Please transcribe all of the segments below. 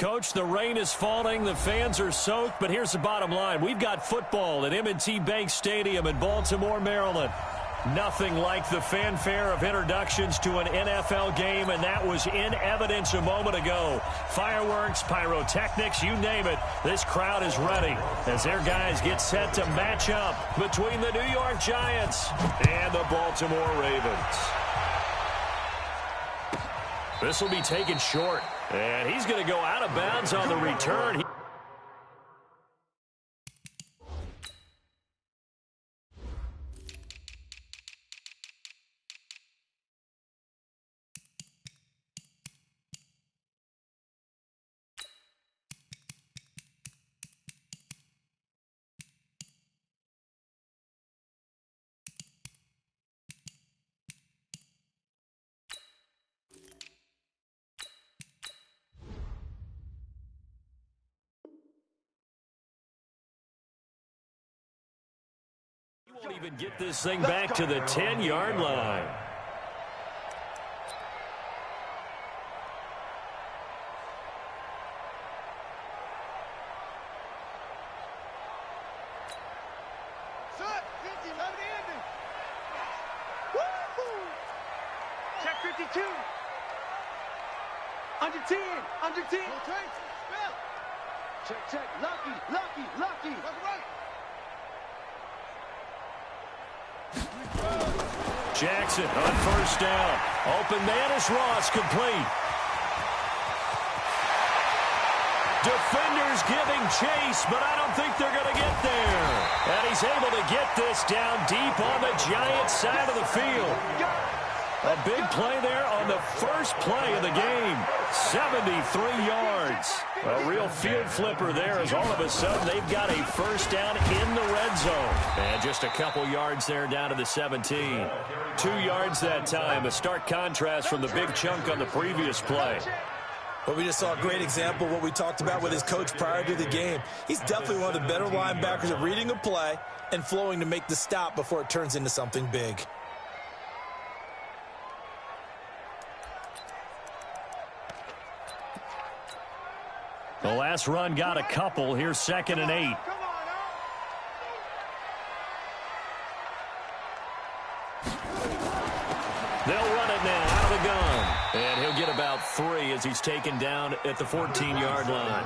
Coach, the rain is falling, the fans are soaked, but here's the bottom line. We've got football at M&T Bank Stadium in Baltimore, Maryland. Nothing like the fanfare of introductions to an NFL game, and that was in evidence a moment ago. Fireworks, pyrotechnics, you name it. This crowd is ready as their guys get set to match up between the New York Giants and the Baltimore Ravens. This will be taken short, and he's going to go out of bounds on the return. Won't even get this thing back to the 10-yard line. Check 52. Under 10. Under 10. Check. Lucky. Jackson on first down. Open man is Ross, complete. Defenders giving chase, but I don't think they're going to get there. And he's able to get this down deep on the Giants side of the field. A big play there on the first play of the game. 73 yards. A real field flipper there as all of a sudden they've got a first down in the red zone. And just a couple yards there down to the 17. 2 yards that time. A stark contrast from the big chunk on the previous play. Well, we just saw a great example of what we talked about with his coach prior to the game. He's definitely one of the better linebackers at reading a play and flowing to make the stop before it turns into something big. The last run got a couple. Here's 2nd and 8. They'll run it now out of the gun. And he'll get about 3 as he's taken down at the 14-yard line.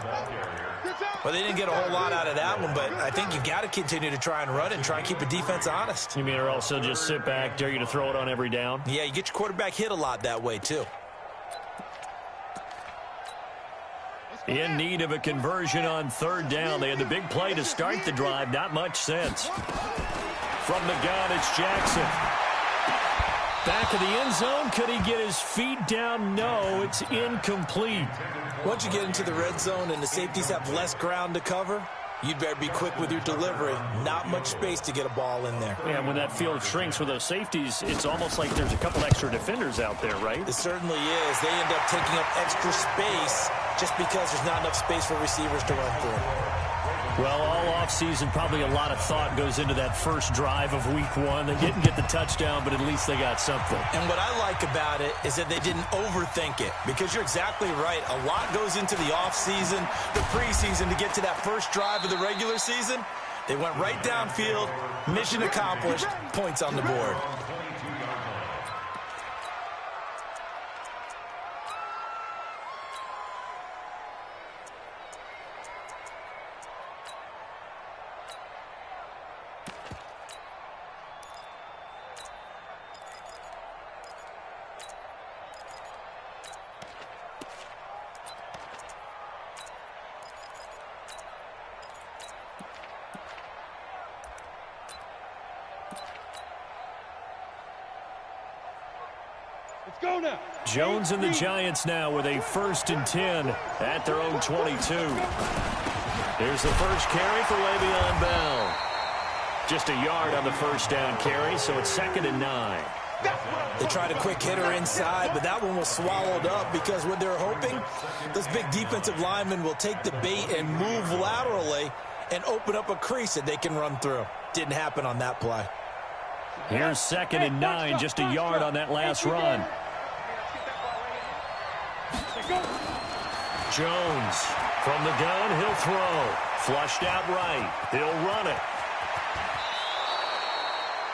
Well, they didn't get a whole lot out of that one, but I think you've got to continue to try and run it and try and keep the defense honest. You mean or also just sit back, dare you to throw it on every down? Yeah, you get your quarterback hit a lot that way, too. In need of a conversion on 3rd down. They had the big play to start the drive. Not much sense. From the gun, it's Jackson. Back of the end zone. Could he get his feet down? No, it's incomplete. Once you get into the red zone and the safeties have less ground to cover, you'd better be quick with your delivery. Not much space to get a ball in there. Yeah, when that field shrinks with those safeties, it's almost like there's a couple extra defenders out there, right? It certainly is. They end up taking up extra space just because there's not enough space for receivers to run through. Well, all offseason, probably a lot of thought goes into that first drive of week 1. They didn't get the touchdown, but at least they got something. And what I like about it is that they didn't overthink it, because you're exactly right. A lot goes into the offseason, the preseason to get to that first drive of the regular season. They went right downfield, mission accomplished, points on the board. Go now. Jones and the Giants now with a 1st and 10 at their own 22. Here's the first carry for Le'Veon Bell. Just a yard on the first down carry, so it's 2nd and 9. They tried a quick hitter inside, but that one was swallowed up because what they're hoping, those big defensive linemen will take the bait and move laterally and open up a crease that they can run through. Didn't happen on that play. Here's 2nd and 9, just a yard on that last run. Jones. From the gun, he'll throw. Flushed out right. He'll run it.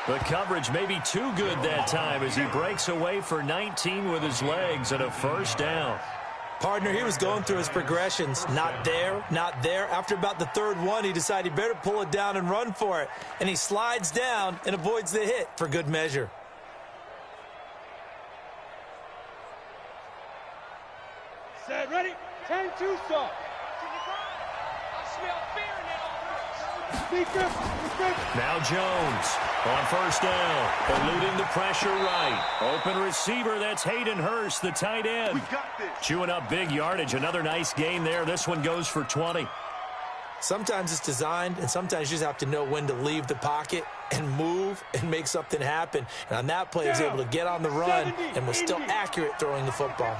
The coverage may be too good that time as he breaks away for 19 with his legs and a first down. Partner, he was going through his progressions. Not there, not there. After about the third one, he decided he better pull it down and run for it. And he slides down and avoids the hit for good measure. Set, ready? 10-2 stop. Now Jones on first down, eluding the pressure right. Open receiver, that's Hayden Hurst, the tight end. We got this. Chewing up big yardage. Another nice gain there. This one goes for 20. Sometimes it's designed, and sometimes you just have to know when to leave the pocket and move and make something happen. And on that play, he was able to get on the run and was still accurate throwing the football.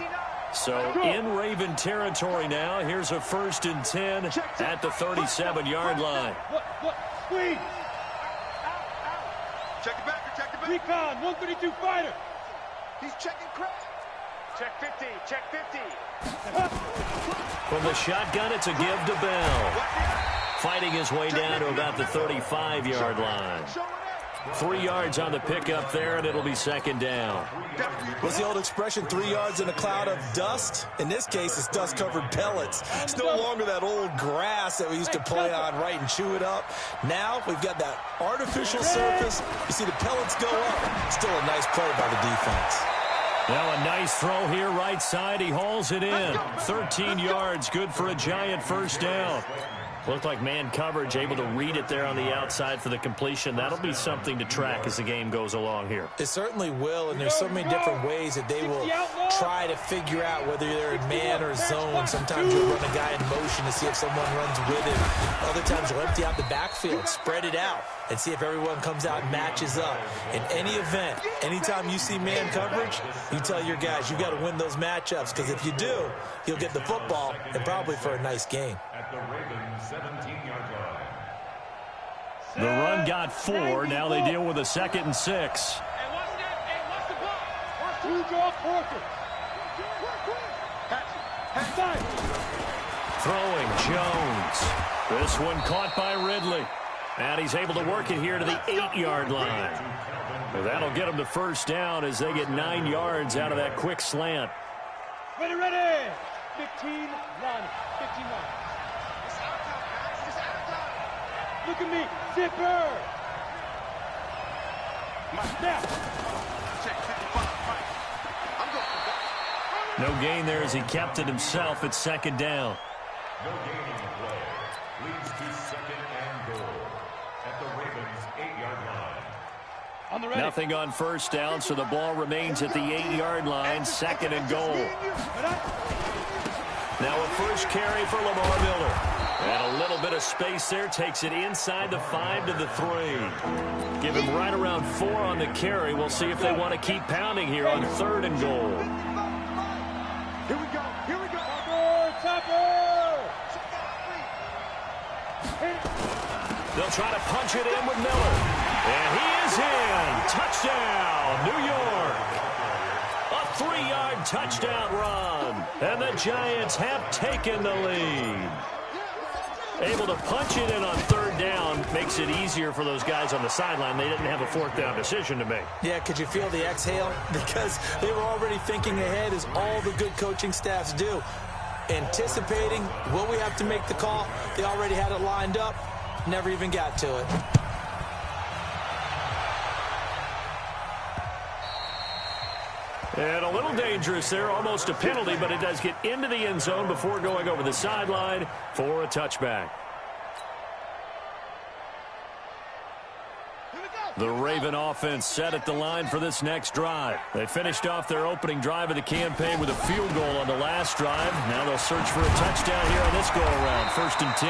So in Raven territory now. Here's a 1st and 10 at the 37-yard line. Squeeze. Check the back, check the back. Recon, 132 fighter. He's checking crack. Check 50, check 50. From the shotgun, it's a give to Bell. Fighting his way down to about the 35-yard line. 3 yards on the pickup there, and it'll be 2nd down. What's the old expression, 3 yards in a cloud of dust? In this case, it's dust-covered pellets. It's no longer that old grass that we used to play on, right, and chew it up. Now we've got that artificial surface. You see the pellets go up. Still a nice play by the defense. Now a nice throw here, right side. He hauls it in. 13 yards, good for a Giant first down. Looked like man coverage, able to read it there on the outside for the completion. That'll be something to track as the game goes along here. It certainly will, and there's so many different ways that they will try to figure out whether they're in man or zone. Sometimes you'll run a guy in motion to see if someone runs with him. Other times you'll empty out the backfield, spread it out, and see if everyone comes out and matches up. In any event, anytime you see man coverage, you tell your guys you got to win those matchups, because if you do, you'll get the football and probably for a nice game. At the Ravens 17-yard line. The run got 4. Now they deal with a 2nd and 6. Hey, watch that. Hey, watch the ball. Two draw quarter. Throwing Jones. This one caught by Ridley. And he's able to work it here to the 8-yard line. Well, that'll get him to first down as they get 9 yards out of that quick slant. Ready, ready. 15, 9, 15, 9. Look at me, zipper. Snap. No gain there as he kept it himself at 2nd down. No gain in the play. Leads to 2nd and goal. At the Ravens 8-yard line. On the ready. Nothing on first down, so the ball remains at the 8-yard line, 2nd and goal. Now a first carry for Lamar Miller. And a little bit of space there, takes it inside the 5 to the 3. Give him right around 4 on the carry. We'll see if they want to keep pounding here on 3rd and goal. Here we go, here we go. Topper. They'll try to punch it in with Miller. And he is in. Touchdown, New York. A 3-yard touchdown run. And the Giants have taken the lead. Able to punch it in on 3rd down makes it easier for those guys on the sideline. They didn't have a 4th down decision to make. Yeah, could you feel the exhale? Because they were already thinking ahead, as all the good coaching staffs do. Anticipating, will we have to make the call? They already had it lined up. Never even got to it. And a little dangerous there, almost a penalty, but it does get into the end zone before going over the sideline for a touchback. The Raven offense set at the line for this next drive. They finished off their opening drive of the campaign with a field goal on the last drive. Now they'll search for a touchdown here on this go-around, 1st and 10.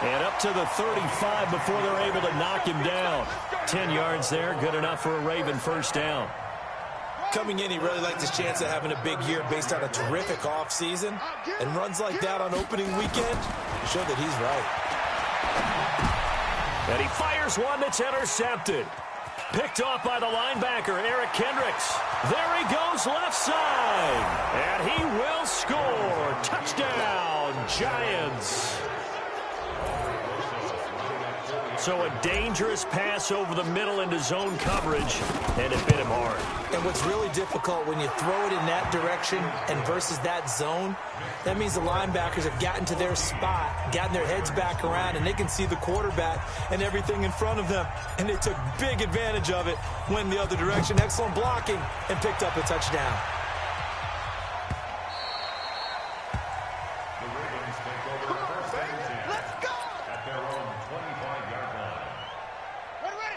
And up to the 35 before they're able to knock him down. 10 yards there, good enough for a Raven first down. Coming in, he really liked his chance of having a big year based on a terrific offseason. And runs like that on opening weekend show that he's right. And he fires one that's intercepted. Picked off by the linebacker, Eric Kendricks. There he goes left side. And he will score. Touchdown. Giants. So a dangerous pass over the middle into zone coverage, and it bit him hard. And what's really difficult when you throw it in that direction and versus that zone, that means the linebackers have gotten to their spot, gotten their heads back around, and they can see the quarterback and everything in front of them. And they took big advantage of it, went the other direction. Excellent blocking, and picked up a touchdown.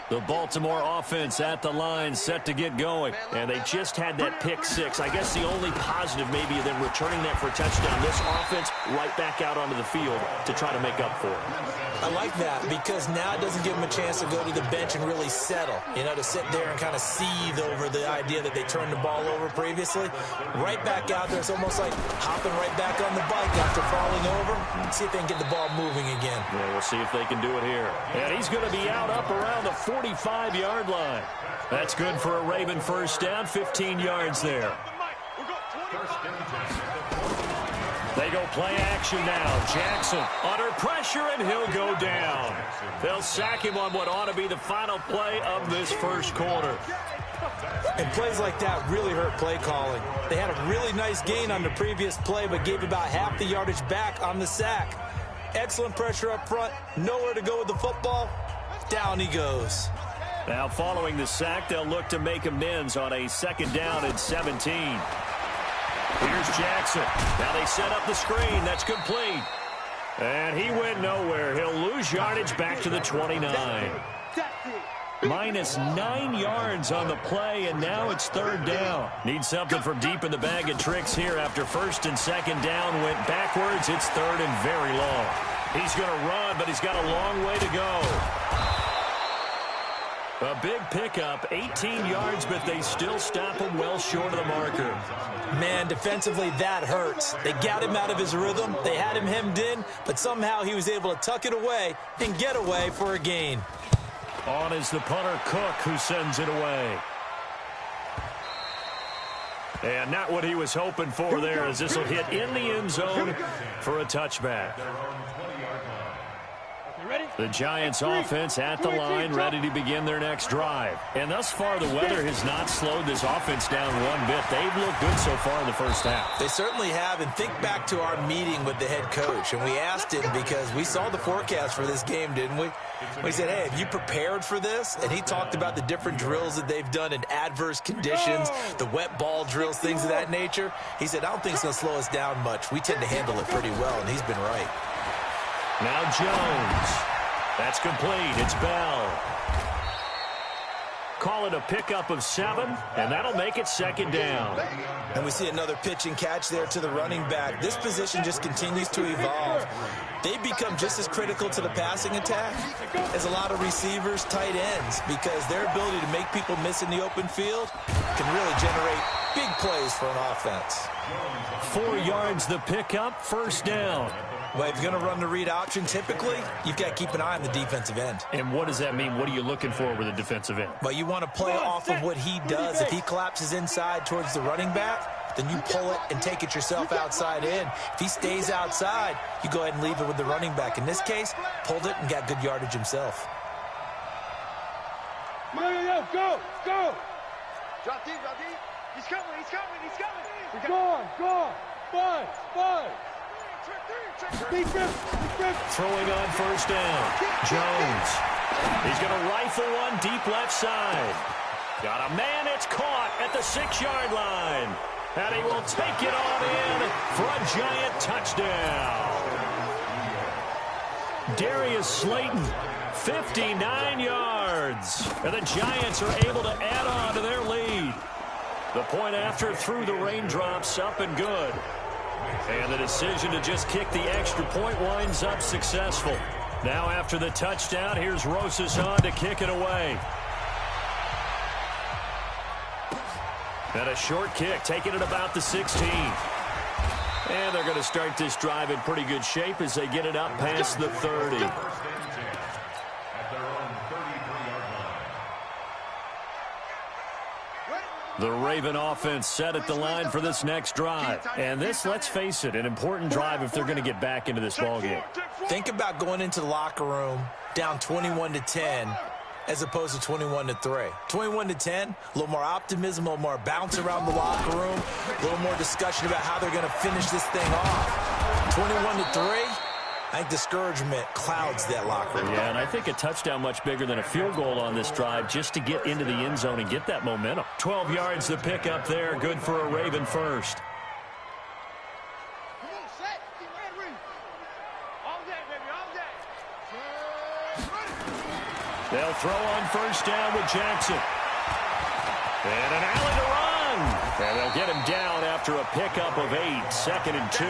The Baltimore offense at the line, set to get going. And they just had that pick six. I guess the only positive maybe than returning that for a touchdown. This offense right back out onto the field to try to make up for it. I like that because now it doesn't give them a chance to go to the bench and really settle. You know, to sit there and kind of seethe over the idea that they turned the ball over previously. Right back out there. It's almost like hopping right back on the bike after falling over. See if they can get the ball moving again. Yeah, we'll see if they can do it here. And he's going to be out up around the 45-yard line. That's good for a Raven first down, 15 yards there. They go play action now. Jackson under pressure, and he'll go down. They'll sack him on what ought to be the final play of this first quarter. And plays like that really hurt play calling. They had a really nice gain on the previous play, but gave about half the yardage back on the sack. Excellent pressure up front. Nowhere to go with the football. Down he goes. Now following the sack, they'll look to make amends on a second down and 17. Here's Jackson. Now they set up the screen. That's complete. And he went nowhere. He'll lose yardage back to the 29. Minus 9 yards on the play, and now it's third down. Need something from deep in the bag of tricks here after first and second down went backwards. It's third and very long. He's going to run, but he's got a long way to go. A big pickup, 18 yards, but they still stop him well short of the marker. Man, defensively, that hurts. They got him out of his rhythm. They had him hemmed in, but somehow he was able to tuck it away and get away for a gain. On is the punter, Cook, who sends it away. And not what he was hoping for there, as this will hit in the end zone for a touchback. The Giants offense at the line, ready to begin their next drive. And thus far, the weather has not slowed this offense down one bit. They've looked good so far in the first half. They certainly have. And think back to our meeting with the head coach. And we asked him because we saw the forecast for this game, didn't we? We said, hey, have you prepared for this? And he talked about the different drills that they've done in adverse conditions, the wet ball drills, things of that nature. He said, I don't think it's going to slow us down much. We tend to handle it pretty well, and he's been right. Now Jones. That's complete. It's Bell. Call it a pickup of 7, and that'll make it second down. And we see another pitch and catch there to the running back. This position just continues to evolve. They become just as critical to the passing attack as a lot of receivers, tight ends, because their ability to make people miss in the open field can really generate big plays for an offense. 4 yards the pickup, first down. Well, if you're going to run the read option, typically, you've got to keep an eye on the defensive end. And what does that mean? What are you looking for with a defensive end? Well, you want to play off of what he does. If he collapses inside towards the running back, then you pull it and take it yourself outside in. If he stays outside, you go ahead and leave it with the running back. In this case, pulled it and got good yardage himself. Go! Drop deep. He's coming. Go on. 5. Throwing on first down. Jones. He's going to rifle one deep left side. Got a man. It's caught at the 6-yard line. And he will take it on in for a Giant touchdown. Darius Slayton, 59 yards. And the Giants are able to add on to their lead. The point after through the raindrops, up and good. And the decision to just kick the extra point winds up successful. Now after the touchdown, here's Rosas on to kick it away. And a short kick, taking it about the 16. And they're going to start this drive in pretty good shape as they get it up past the 30. The Raven offense set at the line for this next drive. And this, let's face it, an important drive if they're going to get back into this ballgame. Think about going into the locker room down 21-10 as opposed to 21-3. 21-10, a little more optimism, a little more bounce around the locker room, a little more discussion about how they're going to finish this thing off. 21-3, I think discouragement clouds that locker room. Yeah, and I think a touchdown much bigger than a field goal on this drive just to get into the end zone and get that momentum. 12 yards to pick up there, good for a Raven first. They'll throw on first down with Jackson. And an alley to run. And they'll get him down after a pickup of 8, 2nd and 2.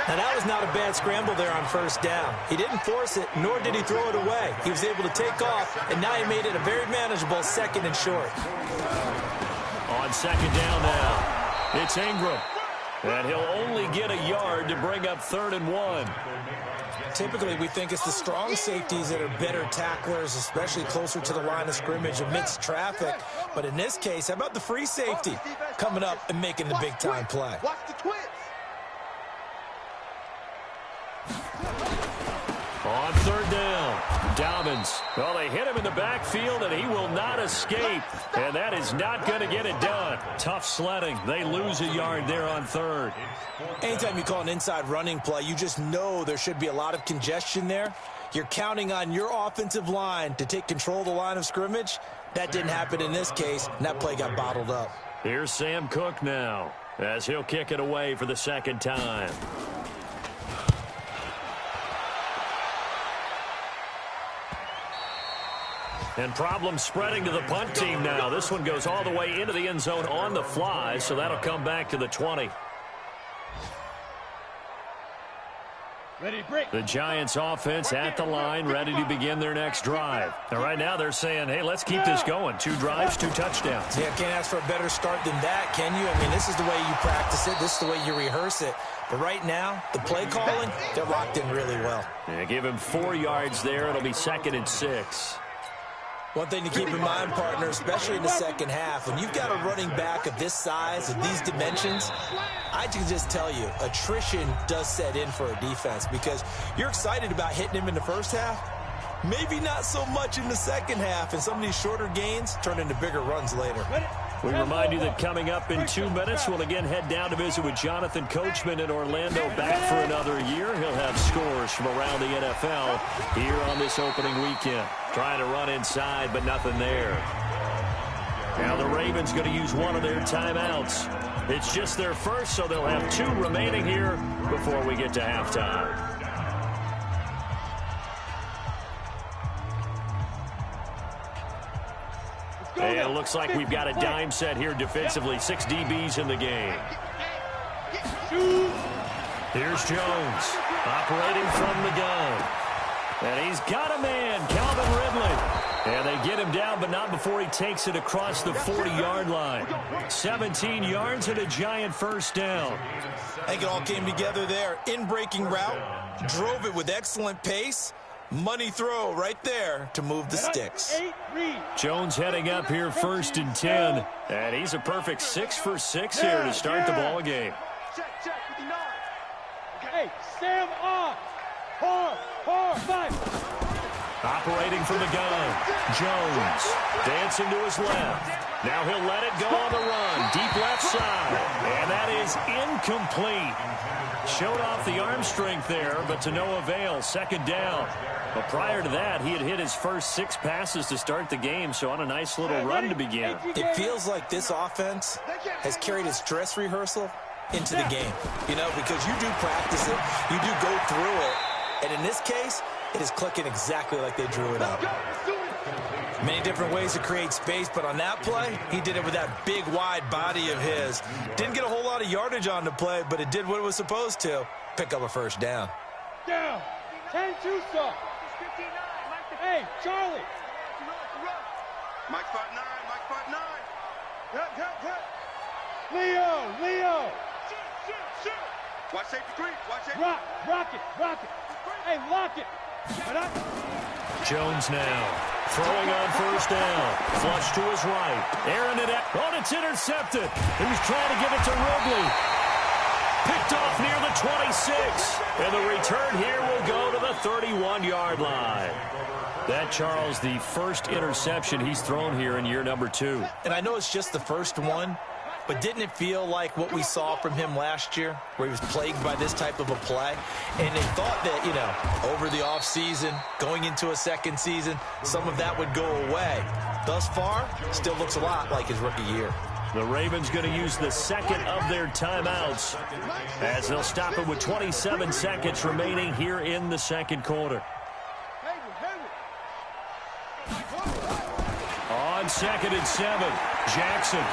Now, that was not a bad scramble there on first down. He didn't force it, nor did he throw it away. He was able to take off, and now he made it a very manageable 2nd and short. On 2nd down now, it's Ingram. And he'll only get a yard to bring up 3rd and 1. Typically, we think it's the strong safeties that are better tacklers, especially closer to the line of scrimmage amidst traffic. But in this case, how about the free safety coming up and making the big-time play? Watch the twist. On 3rd down, Dobbins. Well, they hit him in the backfield, and he will not escape. And that is not going to get it done. Tough sledding. They lose a yard there on 3rd. Anytime you call an inside running play, you just know there should be a lot of congestion there. You're counting on your offensive line to take control of the line of scrimmage. That didn't happen in this case, and that play got bottled up. Here's Sam Cook now, as he'll kick it away for the 2nd time. And problems spreading to the punt team now. This one goes all the way into the end zone on the fly, so that'll come back to the 20. Ready, break. The Giants offense at the line, ready to begin their next drive. And right now they're saying, hey, let's keep this going. 2 drives, 2 touchdowns. Yeah, can't ask for a better start than that, can you? I mean, this is the way you practice it. This is the way you rehearse it. But right now, the play calling, they're locked in really well. Yeah, give him 4 yards there. It'll be 2nd and 6. One thing to keep in mind, partner, especially in the second half, when you've got a running back of this size, of these dimensions, I can just tell you, attrition does set in for a defense because you're excited about hitting him in the first half, maybe not so much in the second half, and some of these shorter gains turn into bigger runs later. We remind you that coming up in 2 minutes, we'll again head down to visit with Jonathan Coachman in Orlando, back for another year. He'll have scores from around the NFL here on this opening weekend. Trying to run inside, but nothing there. Now the Ravens going to use one of their timeouts. It's just their first, so they'll have 2 remaining here before we get to halftime. And it looks like we've got a dime set here defensively. 6 DBs in the game. Here's Jones operating from the gun. And he's got a man, Calvin Ridley. And they get him down, but not before he takes it across the 40-yard line. 17 yards and a Giant first down. I think it all came together there. In-breaking route, drove it with excellent pace. Money throw right there to move the sticks. Jones heading up here 1st and 10. And he's a perfect 6 for 6 here to start the ball game. Hey, Sam off. Five. Operating from the gun. Jones dancing to his left. Now he'll let it go on the run. Deep left side. And that is incomplete. Showed off the arm strength there, but to no avail. 2nd down. But prior to that, he had hit his first 6 passes to start the game, so on a nice little run to begin. It feels like this offense has carried its dress rehearsal into the game, you know, because you do practice it, you do go through it, and in this case, it is clicking exactly like they drew it up. Many different ways to create space, but on that play, he did it with that big, wide body of his. Didn't get a whole lot of yardage on the play, but it did what it was supposed to, pick up a first down. Down. 10-2 stop. Hey, Charlie. Mike 5'9", Mike 5'9". Leo. Shoot. Watch safety creep. Watch safety. Rock it. Hey, lock it. Jones now Throwing on first down. Flush to his right. Aaron it out. Oh, it's intercepted. He was trying to give it to Ridley. Picked off near the 26. And the return here will go to the 31-yard line. That, Charles, the first interception he's thrown here in year number 2. And I know it's just the first one, but didn't it feel like what we saw from him last year, where he was plagued by this type of a play? And they thought that, you know, over the offseason, going into a second season, some of that would go away. Thus far, still looks a lot like his rookie year. The Ravens going to use the second of their timeouts as they'll stop it with 27 seconds remaining here in the second quarter. On 2nd and 7, Jackson.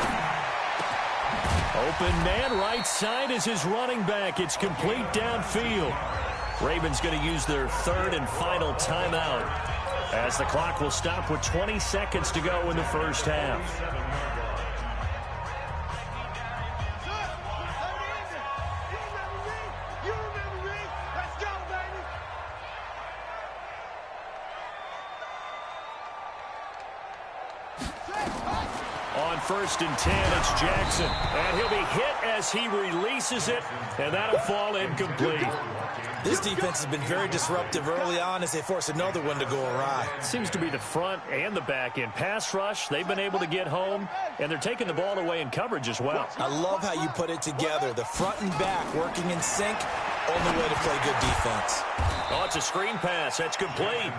Open man, right side is his running back. It's complete downfield. Ravens going to use their third and final timeout as the clock will stop with 20 seconds to go in the first half. On 1st and 10, it's Jackson. And he'll be hit as he releases it, and that'll fall incomplete. This defense has been very disruptive early on as they force another one to go awry. Seems to be the front and the back end. Pass rush, they've been able to get home, and they're taking the ball away in coverage as well. I love how you put it together. The front and back working in sync, only way to play good defense. Oh, it's a screen pass. That's complete.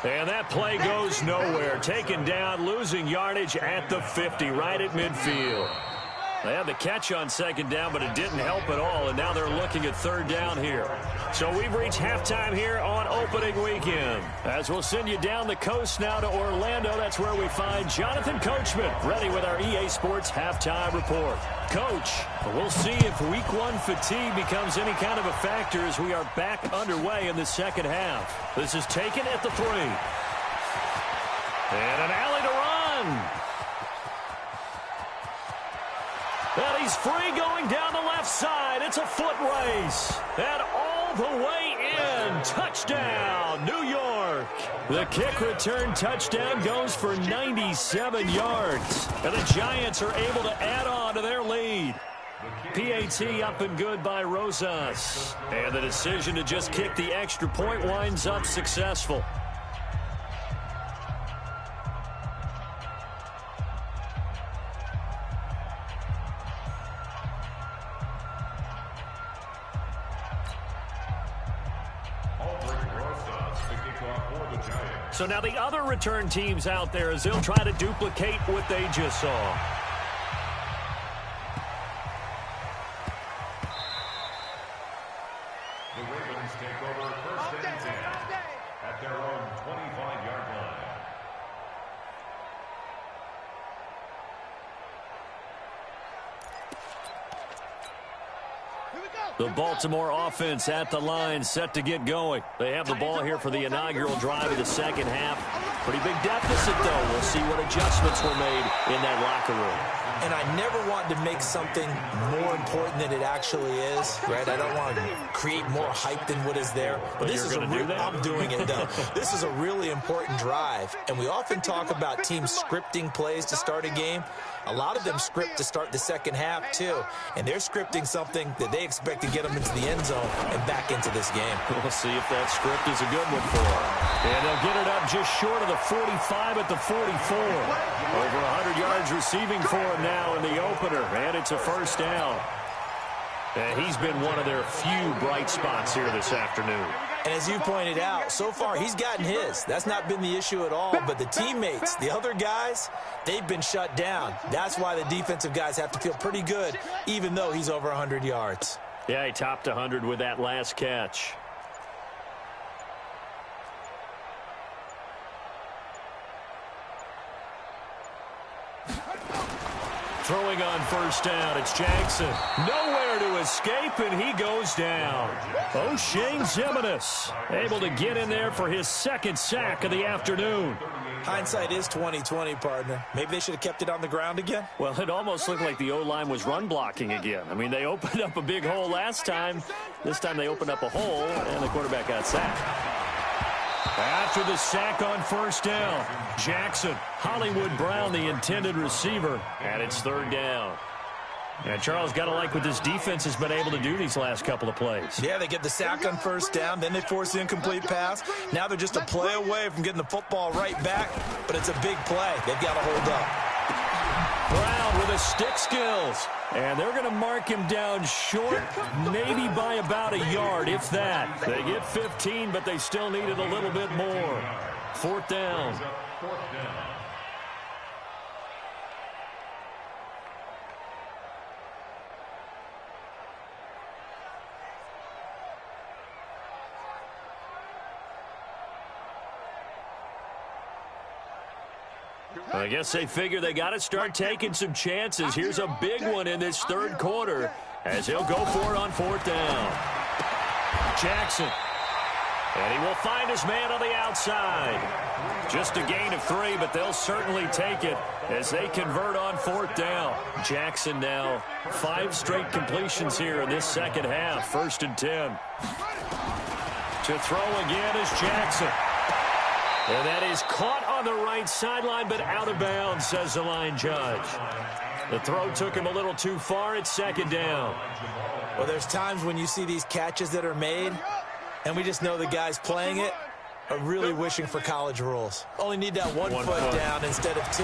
And that play goes nowhere. Taken down, losing yardage at the 50, right at midfield. They had the catch on 2nd down, but it didn't help at all, and now they're looking at 3rd down here. So we've reached halftime here on opening weekend. As we'll send you down the coast now to Orlando, that's where we find Jonathan Coachman, ready with our EA Sports Halftime Report. Coach, we'll see if Week 1 fatigue becomes any kind of a factor as we are back underway in the second half. This is taken at the 3. And an alley to run. And he's free going down the left side. It's a foot race. And all the way in. Touchdown, New York. The kick return touchdown goes for 97 yards. And the Giants are able to add on to their lead. PAT up and good by Rosas. And the decision to just kick the extra point winds up successful. So now the other return teams out there as they'll try to duplicate what they just saw. The Ravens take over 1st and 10 at their own 25-yard line. The Baltimore offense at the line, set to get going. They have the ball here for the inaugural drive of the second half. Pretty big deficit, though. We'll see what adjustments were made in that locker room. And I never want to make something more important than it actually is, right? I don't want to create more hype than what is there. But this is I'm doing it, though. This is a really important drive. And we often talk about teams scripting plays to start a game. A lot of them script to start the second half, too. And they're scripting something that they expect to get them into the end zone and back into this game. We'll see if that script is a good one for them. And they'll get it up just short of the 45 at the 44. Over 100 yards receiving for him now in the opener. And it's a first down. And he's been one of their few bright spots here this afternoon. And as you pointed out, so far he's gotten his. That's not been the issue at all. But the teammates, the other guys, they've been shut down. That's why the defensive guys have to feel pretty good, even though he's over 100 yards. Yeah, he topped 100 with that last catch. Throwing on first down, it's Jackson. Nowhere to escape, and he goes down. O'Shane Zimenez able to get in there for his second sack of the afternoon. Hindsight is 20/20, partner. Maybe they should have kept it on the ground again. Well, it almost looked like the O-line was run blocking again. I mean, they opened up a big hole last time. This time they opened up a hole, and the quarterback got sacked. After the sack on first down, Jackson, Hollywood Brown, the intended receiver, and it's third down. And Charles, got to like what this defense has been able to do these last couple of plays. Yeah, they get the sack on first down, then they force the incomplete pass. Now they're just a play away from getting the football right back, but it's a big play. They've got to hold up. Brown with his stick skills. And they're going to mark him down short, maybe by about a yard, if that. They get 15, but they still needed a little bit more. Fourth down. I guess they figure they got to start taking some chances. Here's a big one in this third quarter as he'll go for it on fourth down. Jackson. And he will find his man on the outside. Just a gain of 3, but they'll certainly take it as they convert on fourth down. Jackson now 5 straight completions here in this second half. 1st and 10. To throw again is Jackson. And that is caught on the right sideline, but out of bounds, says the line judge. The throw took him a little too far. It's 2nd down. Well, there's times when you see these catches that are made, and we just know the guys playing it are really wishing for college rules. Only need that one foot down instead of 2.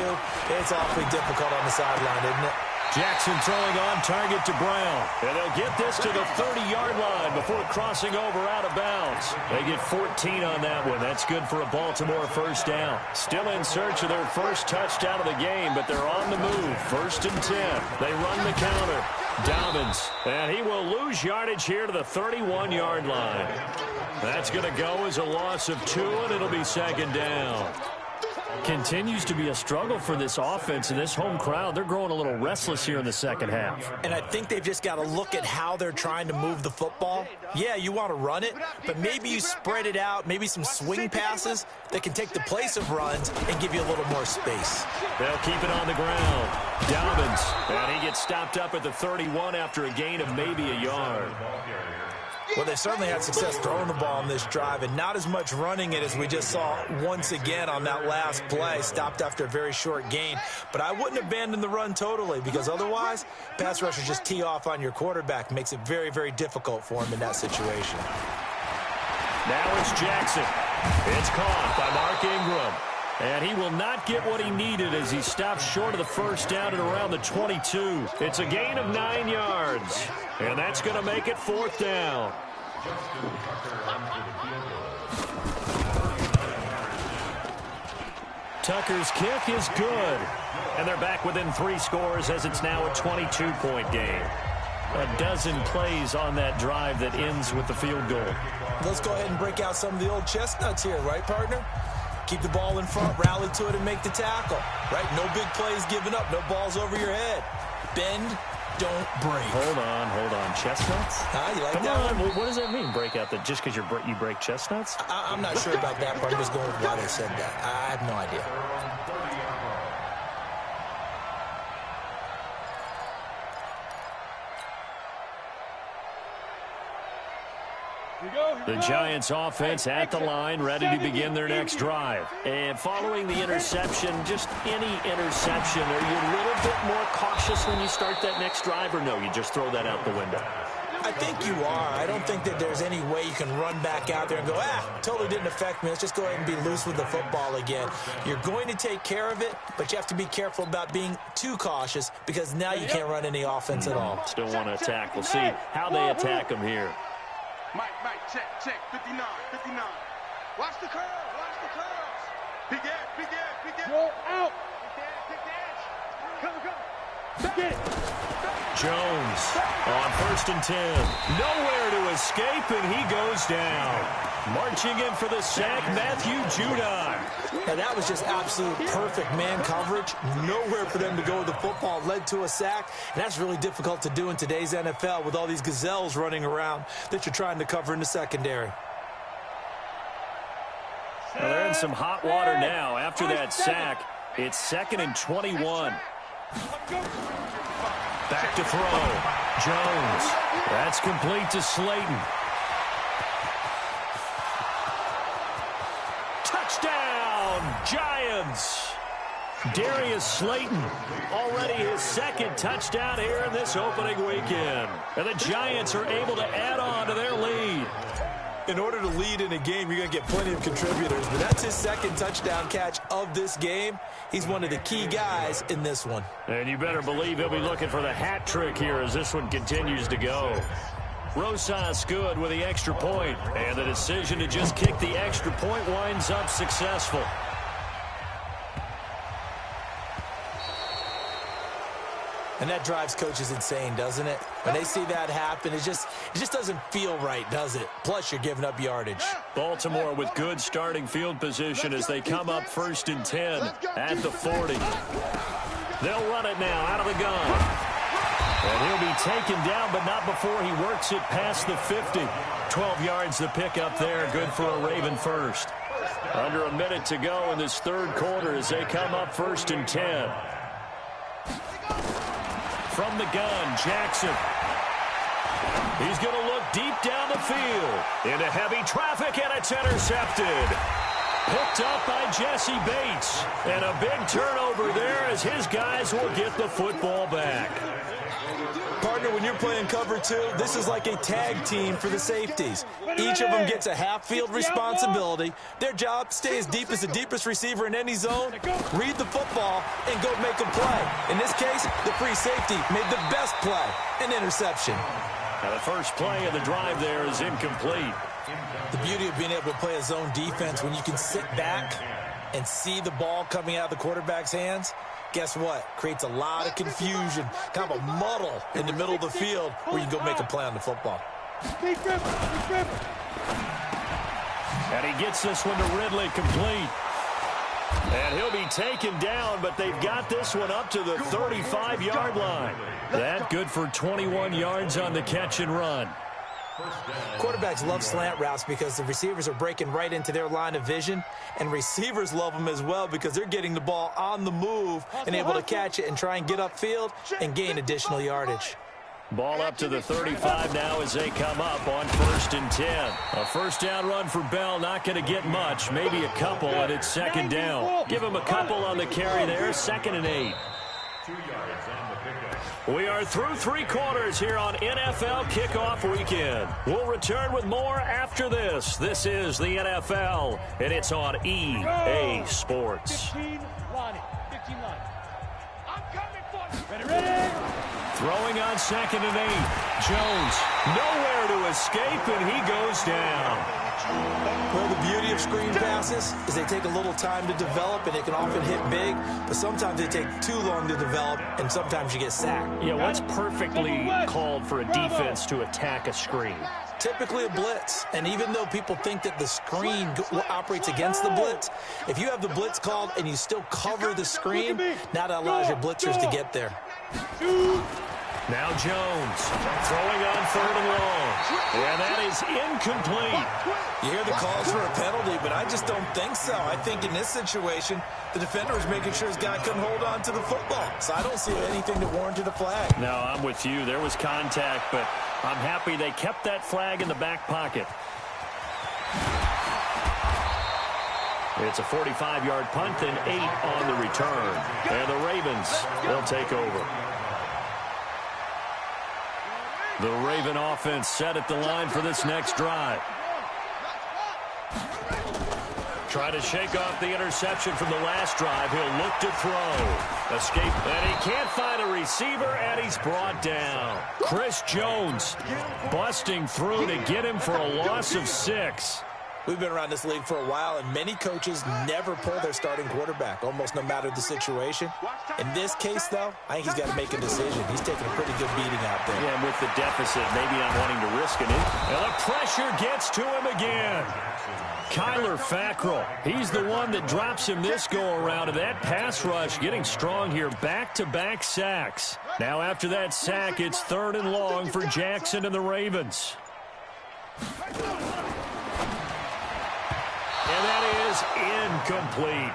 It's awfully difficult on the sideline, isn't it? Jackson throwing on target to Brown. And they'll get this to the 30-yard line before crossing over out of bounds. They get 14 on that one. That's good for a Baltimore first down. Still in search of their first touchdown of the game, but they're on the move. 1st and 10. They run the counter. Dobbins. And he will lose yardage here to the 31-yard line. That's going to go as a loss of 2, and it'll be 2nd down. Continues to be a struggle for this offense and this home crowd. They're growing a little restless here in the second half. And I think they've just got to look at how they're trying to move the football. Yeah, you want to run it, but maybe you spread it out, maybe some swing passes that can take the place of runs and give you a little more space. They'll keep it on the ground. Dobbins, and he gets stopped up at the 31 after a gain of maybe a yard. Well, they certainly had success throwing the ball on this drive, and not as much running it as we just saw once again on that last play, stopped after a very short gain. But I wouldn't abandon the run totally, because otherwise, pass rushers just tee off on your quarterback. Makes it very, very difficult for him in that situation. Now it's Jackson. It's caught by Mark Ingram. And he will not get what he needed as he stops short of the first down at around the 22. It's a gain of 9 yards. And that's going to make it 4th down. Tucker's kick is good. And they're back within 3 scores as it's now a 22-point game. A dozen plays on that drive that ends with the field goal. Let's go ahead and break out some of the old chestnuts here, right, partner? Keep the ball in front, rally to it, and make the tackle. Right? No big plays given up, no balls over your head. Bend, don't break. Hold on. Chestnuts? You like Come that on. one? What does that mean, break out? That just because you break chestnuts? I'm not sure about that part. I'm just going with why they said that. I have no idea. The Giants offense at the line, ready to begin their next drive. And following the interception, just any interception, are you a little bit more cautious when you start that next drive, or no, you just throw that out the window? I think you are. I don't think that there's any way you can run back out there and go, totally didn't affect me. Let's just go ahead and be loose with the football again. You're going to take care of it, but you have to be careful about being too cautious because now you can't run any offense at all. Still want to attack. We'll see how they attack them here. Mike, check, 59. Watch the curls. Big edge. Roll out. Big edge. Come. Get it. Jones on 1st and 10. Nowhere to escape, and he goes down. Marching in for the sack, Matthew Judon. And that was just absolute perfect man coverage. Nowhere for them to go with the football. Led to a sack. And that's really difficult to do in today's NFL with all these gazelles running around that you're trying to cover in the secondary. Well, they're in some hot water now after that sack. It's 2nd and 21. Back to throw. Jones. That's complete to Slayton. Giants. Darius Slayton, already his second touchdown here in this opening weekend. And the Giants are able to add on to their lead. In order to lead in a game, you're going to get plenty of contributors, but that's his second touchdown catch of this game. He's one of the key guys in this one. And you better believe he'll be looking for the hat trick here as this one continues to go. Rosas good with the extra point, and the decision to just kick the extra point winds up successful. And that drives coaches insane, doesn't it? When they see that happen, it just doesn't feel right, does it? Plus, you're giving up yardage. Baltimore with good starting field position as they come up 1st and 10 at the 40. They'll run it now out of the gun. And he'll be taken down, but not before he works it past the 50. 12 yards the pick up there, good for a Raven first. Under a minute to go in this third quarter as they come up 1st and 10. From the gun, Jackson. He's going to look deep down the field. Into heavy traffic, and it's intercepted. Picked up by Jesse Bates. And a big turnover there as his guys will get the football back. Partner, when you're playing cover 2, this is like a tag team for the safeties. Each of them gets a half-field responsibility. Their job, stay as deep as the deepest receiver in any zone, read the football, and go make a play. In this case, the free safety made the best play, an interception. Now the first play of the drive there is incomplete. The beauty of being able to play a zone defense when you can sit back and see the ball coming out of the quarterback's hands, guess what? Creates a lot of confusion, kind of a muddle in the middle of the field where you can go make a play on the football. And he gets this one to Ridley complete. And he'll be taken down, but they've got this one up to the 35-yard line. That good for 21 yards on the catch and run. Quarterbacks love slant routes because the receivers are breaking right into their line of vision, and receivers love them as well because they're getting the ball on the move and able to catch it and try and get upfield and gain additional yardage. Ball up to the 35 now as they come up on 1st and 10. A first down run for Bell, not going to get much, maybe a couple, and it's 2nd down. Give him a couple on the carry there, 2nd and 8. 2 yards on the pickup. We are through 3 quarters here on NFL Kickoff Weekend. We'll return with more after this. This is the NFL, and it's on EA Sports. 15 line. I'm coming for you. Ready. Throwing on 2nd and 8. Jones, nowhere to escape, and he goes down. Well, the beauty of screen passes is they take a little time to develop, and they can often hit big, but sometimes they take too long to develop, and sometimes you get sacked. Yeah, what's perfectly called for a defense to attack a screen? Typically a blitz, and even though people think that the screen operates against the blitz, if you have the blitz called and you still cover the screen, now that allows your blitzers to get there. Now Jones throwing on 3rd and long. And that is incomplete. You hear the calls for a penalty, but I just don't think so. I think in this situation, the defender was making sure his guy couldn't hold on to the football. So I don't see anything that warranted a flag. No, I'm with you. There was contact, but I'm happy they kept that flag in the back pocket. It's a 45-yard punt and 8 on the return. And the Ravens, they'll take over. The Raven offense set at the line for this next drive. Try to shake off the interception from the last drive. He'll look to throw. Escape, and he can't find a receiver, and he's brought down. Chris Jones busting through to get him for a loss of 6. We've been around this league for a while, and many coaches never pull their starting quarterback, almost no matter the situation. In this case, though, I think he's got to make a decision. He's taking a pretty good beating out there. Yeah, and with the deficit, maybe not wanting to risk it. And the pressure gets to him again. Kyler Fackrell, he's the one that drops him this go-around, and that pass rush getting strong here, back-to-back sacks. Now after that sack, it's 3rd and long for Jackson and the Ravens. And that is incomplete.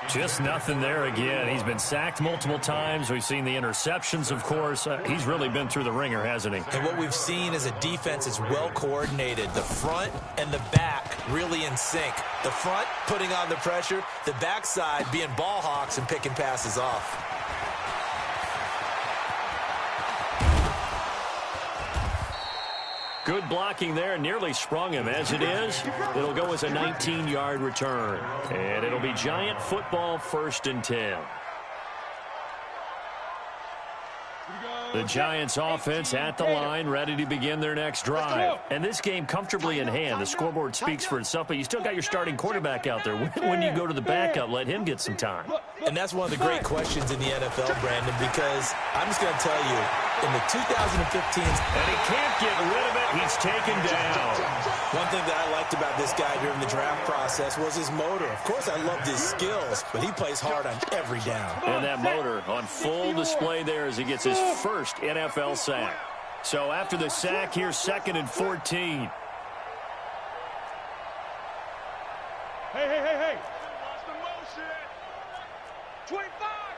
Just nothing there again. He's been sacked multiple times. We've seen the interceptions, of course. He's really been through the ringer, hasn't he? And what we've seen is a defense that's well coordinated. The front and the back really in sync. The front putting on the pressure, the backside being ball hawks and picking passes off. Good blocking there, nearly sprung him. As it is, it'll go as a 19-yard return. And it'll be Giant football, 1st and 10. The Giants offense at the line, ready to begin their next drive. And this game comfortably in hand. The scoreboard speaks for itself, but you still got your starting quarterback out there. When you go to the backup, let him get some time. And that's one of the great questions in the NFL, Brandon, because I'm just going to tell you, in the 2015s, and he can't get rid of it. He's taken down. One thing that I liked about this guy during the draft process was his motor. Of course, I loved his skills, but he plays hard on every down. And that motor on full display there as he gets his first NFL sack. So after the sack, here's 2nd and 14. Hey. Lost the motion. 25.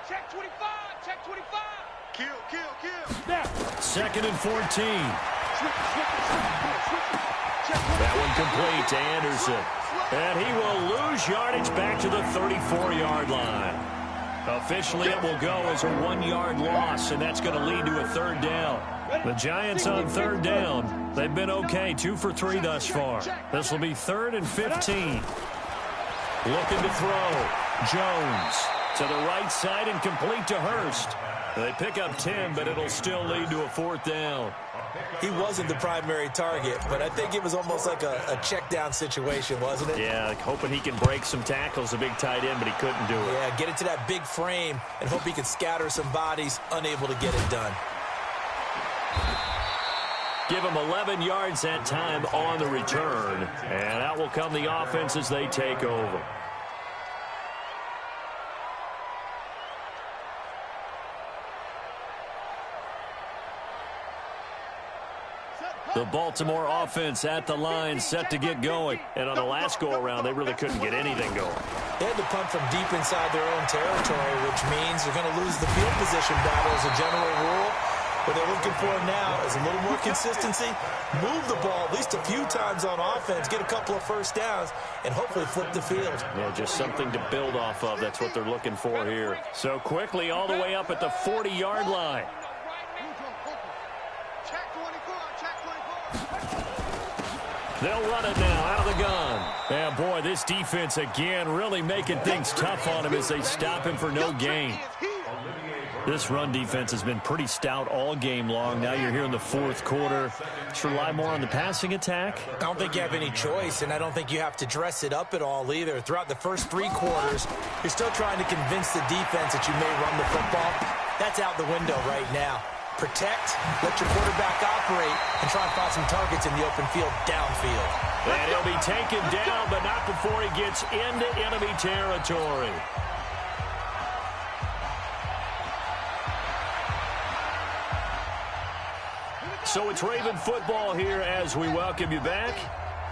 Check 25. Check 25. Kill. Now. 2nd and 14. That one complete to Anderson. And he will lose yardage back to the 34-yard line. Officially, it will go as a 1-yard loss, and that's going to lead to a 3rd down. The Giants on 3rd down. They've been okay, 2 for 3 thus far. This will be 3rd and 15. Looking to throw. Jones to the right side and complete to Hurst. They pick up 10, but it'll still lead to a 4th down. He wasn't the primary target, but I think it was almost like a check down situation, wasn't it? Yeah, hoping he can break some tackles, a big tight end, but he couldn't do it. Yeah, get into that big frame and hope he can scatter some bodies, unable to get it done. Give him 11 yards that time on the return, and out will come the offense as they take over. The Baltimore offense at the line, set to get going. And on the last go-around, they really couldn't get anything going. They had to punt from deep inside their own territory, which means they're going to lose the field position battle as a general rule. What they're looking for now is a little more consistency, move the ball at least a few times on offense, get a couple of 1st downs, and hopefully flip the field. Yeah, just something to build off of. That's what they're looking for here. So quickly all the way up at the 40-yard line. They'll run it now out of the gun. And boy, this defense again really making things tough on him as they stop him for no gain. This run defense has been pretty stout all game long. Now you're here in the 4th quarter. Just rely more on the passing attack. I don't think you have any choice, and I don't think you have to dress it up at all either. Throughout the first 3 quarters, you're still trying to convince the defense that you may run the football. That's out the window right now. Protect, let your quarterback operate, and try and find some targets in the open field downfield. And he'll be taken down, but not before he gets into enemy territory. So it's Raven football here as we welcome you back.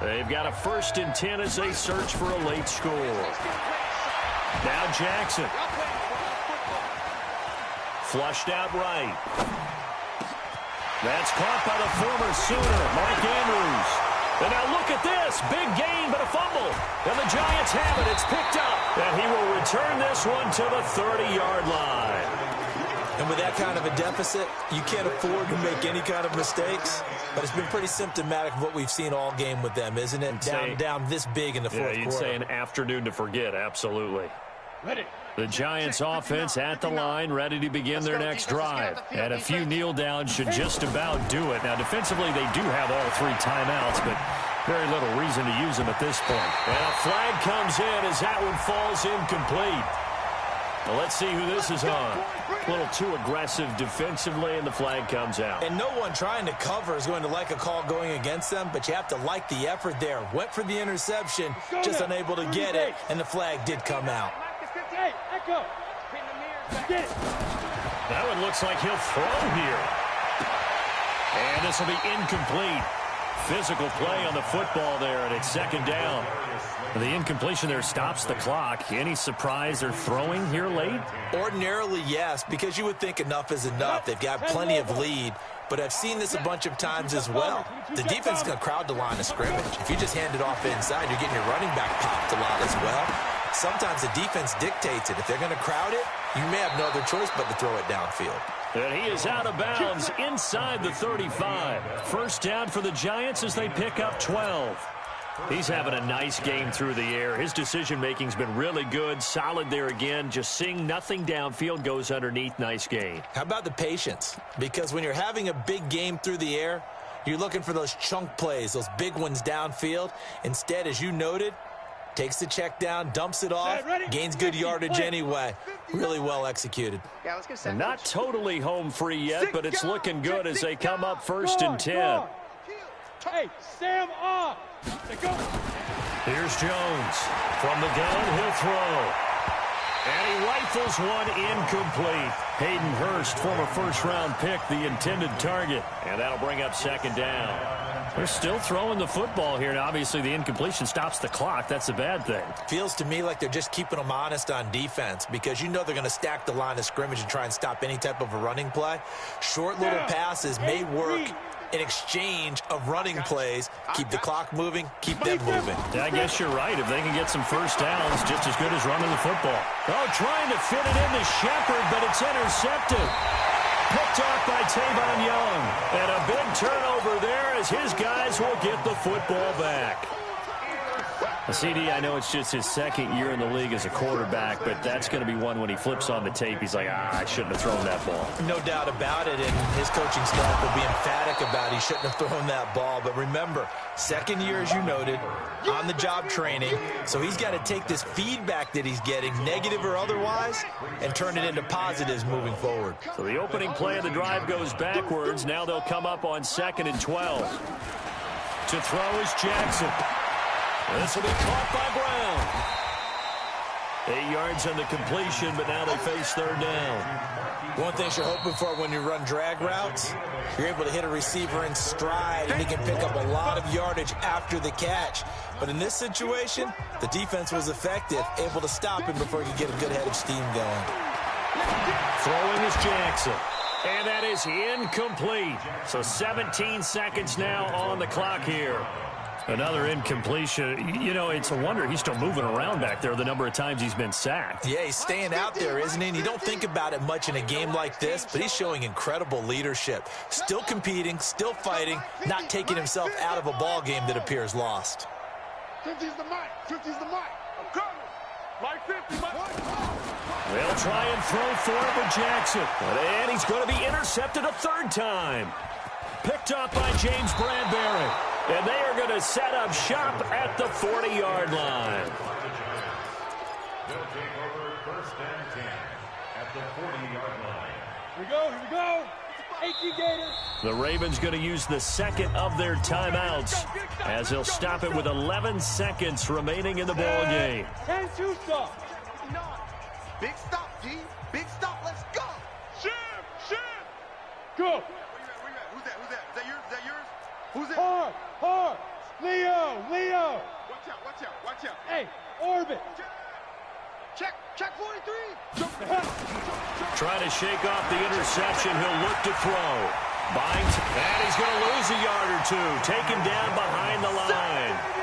They've got a 1st and 10 as they search for a late score. Now Jackson. Flushed out right. That's caught by the former Sooner, Mark Andrews. And now look at this. Big gain, but a fumble. And the Giants have it. It's picked up. And he will return this one to the 30-yard line. And with that kind of a deficit, you can't afford to make any kind of mistakes. But it's been pretty symptomatic of what we've seen all game with them, isn't it? Down this big in the 4th quarter. Yeah, you'd say an afternoon to forget, absolutely. The Giants offense at the line, ready to begin their next drive. And a few kneel downs should just about do it. Now, defensively, they do have all 3 timeouts, but very little reason to use them at this point. And a flag comes in as that one falls incomplete. Well, let's see who this is on. A little too aggressive defensively, and the flag comes out. And no one trying to cover is going to like a call going against them, but you have to like the effort there. Went for the interception, just unable to get it, and the flag did come out. That one looks like he'll throw here. And this will be incomplete. Physical play on the football there, and it's second down. The incompletion there stops the clock. Any surprise they're throwing here late? Ordinarily, yes, because you would think enough is enough. They've got plenty of lead, but I've seen this a bunch of times as well. The defense is going to crowd the line of scrimmage. If you just hand it off inside, you're getting your running back popped a lot as well. Sometimes the defense dictates it. If they're going to crowd it, you may have no other choice but to throw it downfield. And he is out of bounds inside the 35. First down for the Giants as they pick up 12. He's having a nice game through the air. His decision-making's been really good, solid there again. Just seeing nothing downfield, goes underneath. Nice game. How about the patience? Because when you're having a big game through the air, you're looking for those chunk plays, those big ones downfield. Instead, as you noted, takes the check down, dumps it off, gains good yardage anyway. Really well executed. Not totally home free yet, but it's looking good as they come up first and 10. Hey, Sam off. Here's Jones. From the gun, he'll throw. And he rifles one incomplete. Hayden Hurst, former first-round pick, the intended target. And that'll bring up second down. They're still throwing the football here. Now, obviously, the incompletion stops the clock. That's a bad thing. Feels to me like they're just keeping them honest on defense because you know they're going to stack the line of scrimmage and try and stop any type of a running play. Short little passes may work in exchange of running plays. Keep the clock moving, keep them moving. I guess you're right. If they can get some first downs, just as good as running the football. Oh, trying to fit it into Shepard, but it's intercepted. Picked off by Tavon Young. And a big turnover there as his guys will get the football back. CD, I know it's just his second year in the league as a quarterback, but that's going to be one when he flips on the tape. He's like, I shouldn't have thrown that ball. No doubt about it, and his coaching staff will be emphatic about he shouldn't have thrown that ball. But remember, second year, as you noted, on-the-job training, so he's got to take this feedback that he's getting, negative or otherwise, and turn it into positives moving forward. So the opening play of the drive goes backwards. Now they'll come up on 2nd and 12. To throw is Jackson. This will be caught by Brown. 8 yards on the completion, but now they face third down. One thing you're hoping for when you run drag routes, you're able to hit a receiver in stride, and he can pick up a lot of yardage after the catch. But in this situation, the defense was effective, able to stop him before he could get a good head of steam going. Throwing is Jackson. And that is incomplete. So 17 seconds now on the clock here. Another incompletion. You know, it's a wonder he's still moving around back there the number of times he's been sacked. Yeah, he's staying out there, isn't he? And you don't think about it much in a game like this, but he's showing incredible leadership. Still competing, still fighting, not taking himself out of a ball game that appears lost. 50's the mic. 50's the mic. I'm coming. Mike 50, Mike. They'll try and throw for it with Jackson. And he's going to be intercepted a third time. Picked up by James Bradbury. And they are going to set up shop at the 40-yard line. They'll take over first and 10 at the 40-yard line. Here we go, here we go. Thank you, Gator. The Ravens going to use the second of their timeouts as they'll stop it with 11 seconds remaining in the ball game. 10-2 stop. Big stop, G. Big stop. Let's go. Shim. Go. Where you at? Who's that? Is that yours? Who's that? Hard. Leo. Watch out. Hey, orbit. Check 43. Trying to shake off the interception. He'll look to throw. Binds, and he's going to lose a yard or two. Taken down behind the line.